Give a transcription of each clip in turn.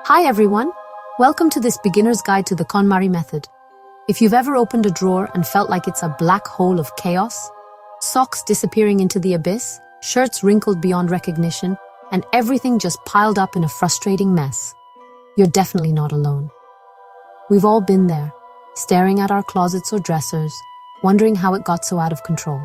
Hi everyone! Welcome to this beginner's guide to the KonMari Method. If you've ever opened a drawer and felt like it's a black hole of chaos, socks disappearing into the abyss, shirts wrinkled beyond recognition, and everything just piled up in a frustrating mess, you're definitely not alone. We've all been there, staring at our closets or dressers, wondering how it got so out of control.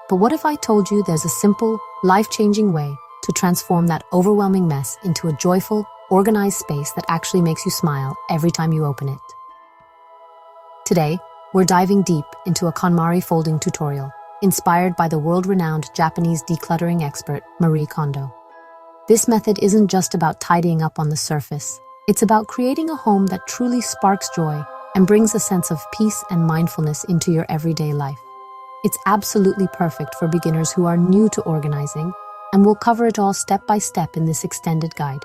But what if I told you there's a simple, life-changing way to transform that overwhelming mess into a joyful, organized space that actually makes you smile every time you open it? Today, we're diving deep into a KonMari folding tutorial, inspired by the world-renowned Japanese decluttering expert, Marie Kondo. This method isn't just about tidying up on the surface. It's about creating a home that truly sparks joy and brings a sense of peace and mindfulness into your everyday life. It's absolutely perfect for beginners who are new to organizing, and we'll cover it all step by step in this extended guide,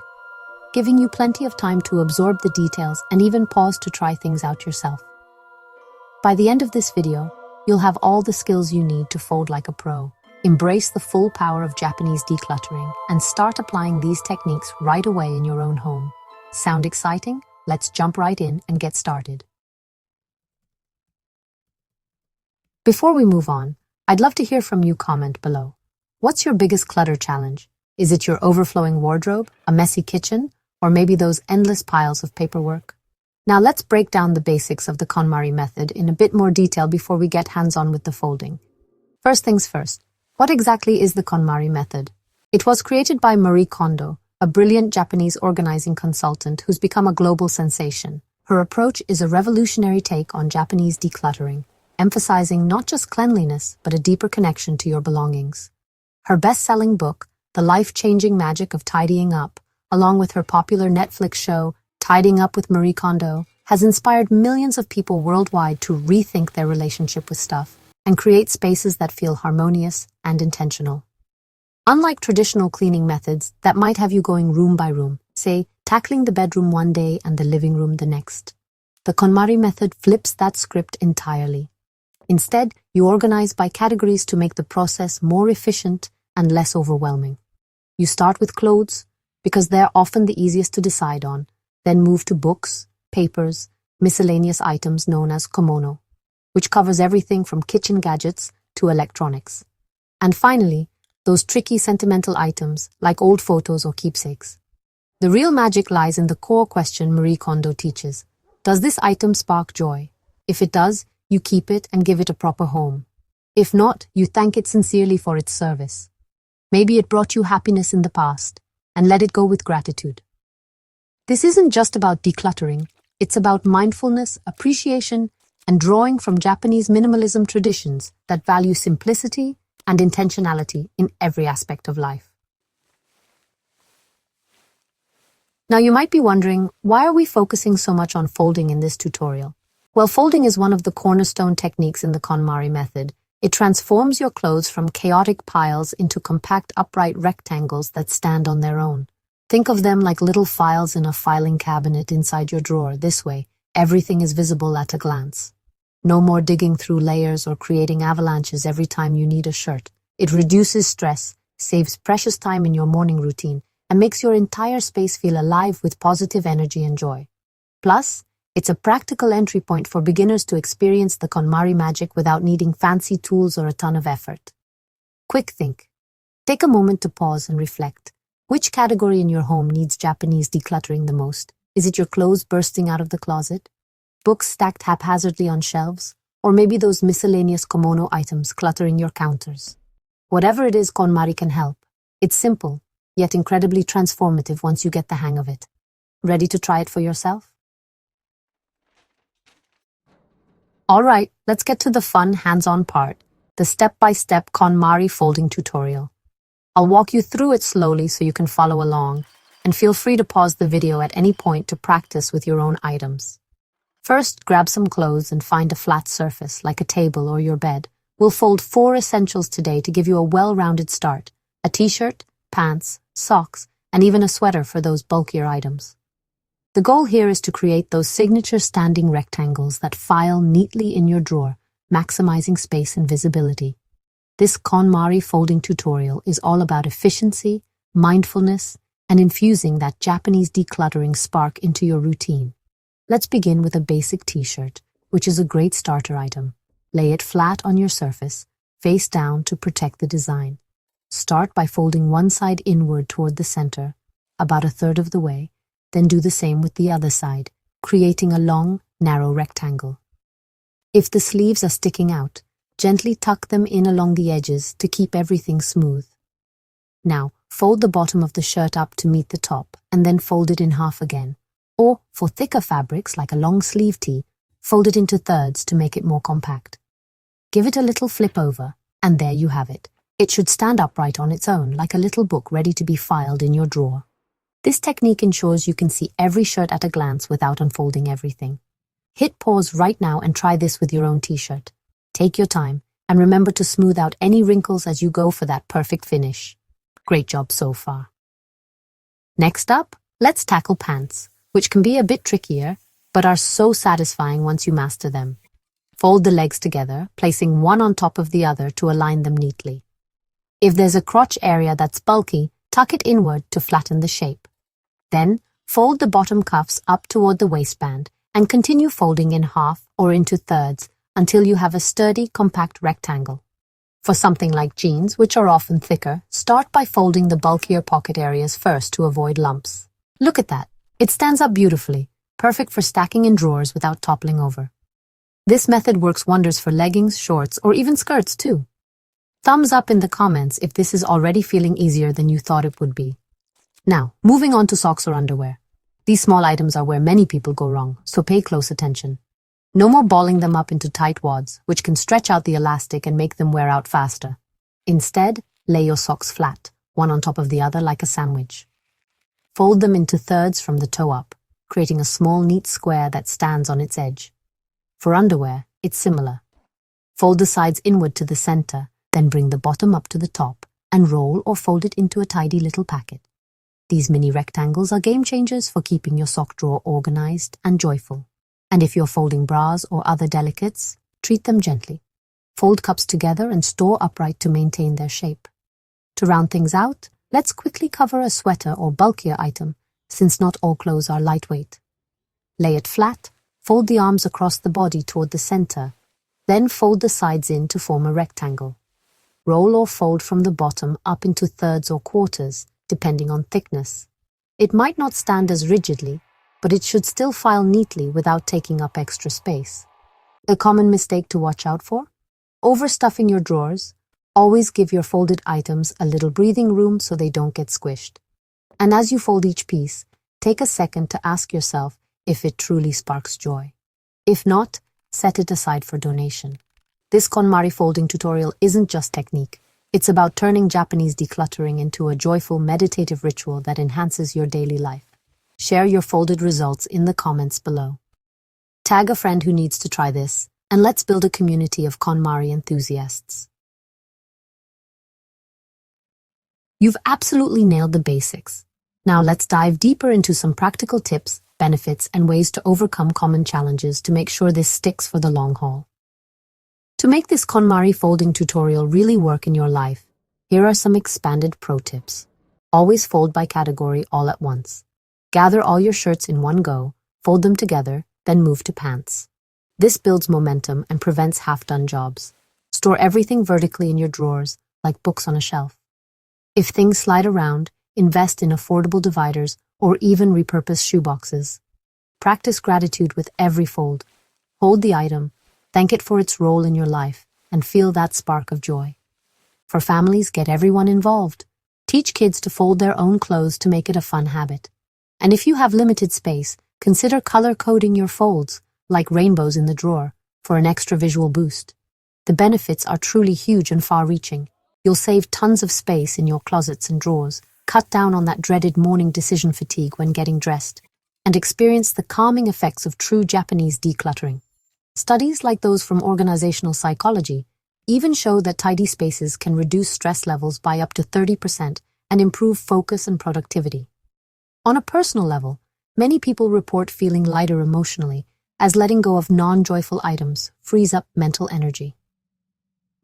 giving you plenty of time to absorb the details and even pause to try things out yourself. By the end of this video, you'll have all the skills you need to fold like a pro, embrace the full power of Japanese decluttering, and start applying these techniques right away in your own home. Sound exciting? Let's jump right in and get started. Before we move on, I'd love to hear from you. Comment below. What's your biggest clutter challenge? Is it your overflowing wardrobe, a messy kitchen, or maybe those endless piles of paperwork? Now let's break down the basics of the KonMari method in a bit more detail before we get hands-on with the folding. First things first, what exactly is the KonMari method? It was created by Marie Kondo, a brilliant Japanese organizing consultant who's become a global sensation. Her approach is a revolutionary take on Japanese decluttering, emphasizing not just cleanliness, but a deeper connection to your belongings. Her best-selling book, The Life-Changing Magic of Tidying Up, along with her popular Netflix show, Tidying Up with Marie Kondo, has inspired millions of people worldwide to rethink their relationship with stuff and create spaces that feel harmonious and intentional. Unlike traditional cleaning methods that might have you going room by room, say, tackling the bedroom one day and the living room the next, the KonMari method flips that script entirely. Instead, you organize by categories to make the process more efficient and less overwhelming. You start with clothes, because they're often the easiest to decide on, then move to books, papers, miscellaneous items known as komono, which covers everything from kitchen gadgets to electronics. And finally, those tricky sentimental items like old photos or keepsakes. The real magic lies in the core question Marie Kondo teaches. Does this item spark joy? If it does, you keep it and give it a proper home. If not, you thank it sincerely for its service. Maybe it brought you happiness in the past, and let it go with gratitude. This isn't just about decluttering, it's about mindfulness, appreciation, and drawing from Japanese minimalism traditions that value simplicity and intentionality in every aspect of life. Now you might be wondering, why are we focusing so much on folding in this tutorial? Well, folding is one of the cornerstone techniques in the KonMari method. It transforms your clothes from chaotic piles into compact upright rectangles that stand on their own. Think of them like little files in a filing cabinet inside your drawer. This way, everything is visible at a glance. No more digging through layers or creating avalanches every time you need a shirt. It reduces stress, saves precious time in your morning routine, and makes your entire space feel alive with positive energy and joy. Plus, it's a practical entry point for beginners to experience the KonMari magic without needing fancy tools or a ton of effort. Quick think. Take a moment to pause and reflect. Which category in your home needs Japanese decluttering the most? Is it your clothes bursting out of the closet? Books stacked haphazardly on shelves? Or maybe those miscellaneous komono items cluttering your counters? Whatever it is, KonMari can help. It's simple, yet incredibly transformative once you get the hang of it. Ready to try it for yourself? Alright, let's get to the fun, hands-on part, the step-by-step KonMari folding tutorial. I'll walk you through it slowly so you can follow along, and feel free to pause the video at any point to practice with your own items. First, grab some clothes and find a flat surface, like a table or your bed. We'll fold 4 essentials today to give you a well-rounded start: a t-shirt, pants, socks, and even a sweater for those bulkier items. The goal here is to create those signature standing rectangles that file neatly in your drawer, maximizing space and visibility. This KonMari folding tutorial is all about efficiency, mindfulness, and infusing that Japanese decluttering spark into your routine. Let's begin with a basic t-shirt, which is a great starter item. Lay it flat on your surface, face down to protect the design. Start by folding one side inward toward the center, about a third of the way, then do the same with the other side, creating a long, narrow rectangle. If the sleeves are sticking out, gently tuck them in along the edges to keep everything smooth. Now, fold the bottom of the shirt up to meet the top, and then fold it in half again. Or, for thicker fabrics like a long sleeve tee, fold it into thirds to make it more compact. Give it a little flip over, and there you have it. It should stand upright on its own, like a little book ready to be filed in your drawer. This technique ensures you can see every shirt at a glance without unfolding everything. Hit pause right now and try this with your own t-shirt. Take your time, and remember to smooth out any wrinkles as you go for that perfect finish. Great job so far. Next up, let's tackle pants, which can be a bit trickier, but are so satisfying once you master them. Fold the legs together, placing one on top of the other to align them neatly. If there's a crotch area that's bulky, tuck it inward to flatten the shape. Then, fold the bottom cuffs up toward the waistband and continue folding in half or into thirds until you have a sturdy, compact rectangle. For something like jeans, which are often thicker, start by folding the bulkier pocket areas first to avoid lumps. Look at that. It stands up beautifully, perfect for stacking in drawers without toppling over. This method works wonders for leggings, shorts, or even skirts too. Thumbs up in the comments if this is already feeling easier than you thought it would be. Now, moving on to socks or underwear. These small items are where many people go wrong, so pay close attention. No more balling them up into tight wads, which can stretch out the elastic and make them wear out faster. Instead, lay your socks flat, one on top of the other like a sandwich. Fold them into thirds from the toe up, creating a small, neat square that stands on its edge. For underwear, it's similar. Fold the sides inward to the center, then bring the bottom up to the top, and roll or fold it into a tidy little packet. These mini rectangles are game changers for keeping your sock drawer organized and joyful. And if you're folding bras or other delicates, treat them gently. Fold cups together and store upright to maintain their shape. To round things out, let's quickly cover a sweater or bulkier item, since not all clothes are lightweight. Lay it flat, fold the arms across the body toward the center, then fold the sides in to form a rectangle. Roll or fold from the bottom up into thirds or quarters, depending on thickness. It might not stand as rigidly, but it should still file neatly without taking up extra space. A common mistake to watch out for? Overstuffing your drawers. Always give your folded items a little breathing room so they don't get squished. And as you fold each piece, take a second to ask yourself if it truly sparks joy. If not, set it aside for donation. This KonMari folding tutorial isn't just technique. It's about turning Japanese decluttering into a joyful meditative ritual that enhances your daily life. Share your folded results in the comments below. Tag a friend who needs to try this, and let's build a community of KonMari enthusiasts. You've absolutely nailed the basics. Now let's dive deeper into some practical tips, benefits, and ways to overcome common challenges to make sure this sticks for the long haul. To make this KonMari folding tutorial really work in your life, here are some expanded pro tips. Always fold by category all at once. Gather all your shirts in one go, fold them together, then move to pants. This builds momentum and prevents half-done jobs. Store everything vertically in your drawers, like books on a shelf. If things slide around, invest in affordable dividers or even repurpose shoeboxes. Practice gratitude with every fold. Hold the item, thank it for its role in your life, and feel that spark of joy. For families, get everyone involved. Teach kids to fold their own clothes to make it a fun habit. And if you have limited space, consider color-coding your folds, like rainbows in the drawer, for an extra visual boost. The benefits are truly huge and far-reaching. You'll save tons of space in your closets and drawers, cut down on that dreaded morning decision fatigue when getting dressed, and experience the calming effects of true Japanese decluttering. Studies like those from organizational psychology even show that tidy spaces can reduce stress levels by up to 30% and improve focus and productivity. On a personal level, many people report feeling lighter emotionally, as letting go of non-joyful items frees up mental energy.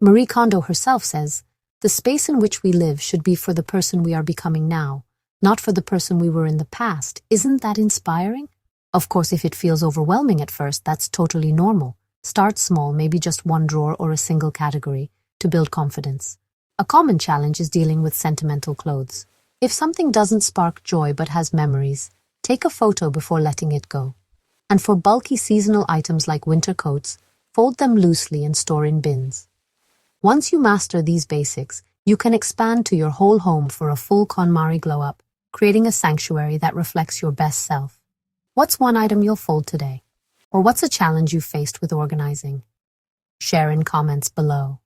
Marie Kondo herself says, "The space in which we live should be for the person we are becoming now, not for the person we were in the past. Isn't that inspiring? Of course, if it feels overwhelming at first, that's totally normal. Start small, maybe just one drawer or a single category, to build confidence. A common challenge is dealing with sentimental clothes. If something doesn't spark joy but has memories, take a photo before letting it go. And for bulky seasonal items like winter coats, fold them loosely and store in bins. Once you master these basics, you can expand to your whole home for a full KonMari glow-up, creating a sanctuary that reflects your best self. What's one item you'll fold today? Or what's a challenge you faced with organizing? Share in comments below.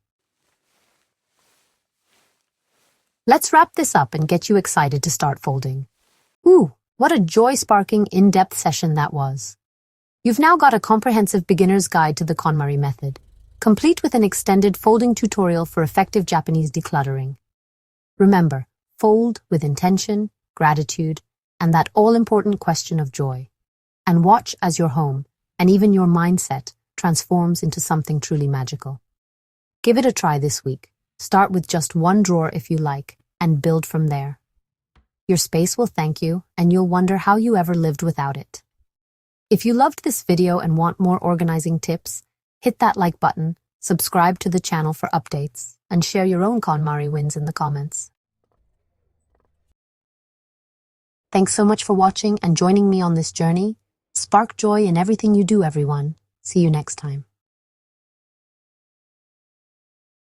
Let's wrap this up and get you excited to start folding. Ooh, what a joy-sparking, in-depth session that was. You've now got a comprehensive beginner's guide to the KonMari method, complete with an extended folding tutorial for effective Japanese decluttering. Remember, fold with intention, gratitude, and that all-important question of joy. And watch as your home, and even your mindset, transforms into something truly magical. Give it a try this week. Start with just one drawer if you like, and build from there. Your space will thank you, and you'll wonder how you ever lived without it. If you loved this video and want more organizing tips, hit that like button, subscribe to the channel for updates, and share your own KonMari wins in the comments. Thanks so much for watching and joining me on this journey. Spark joy in everything you do, everyone. See you next time.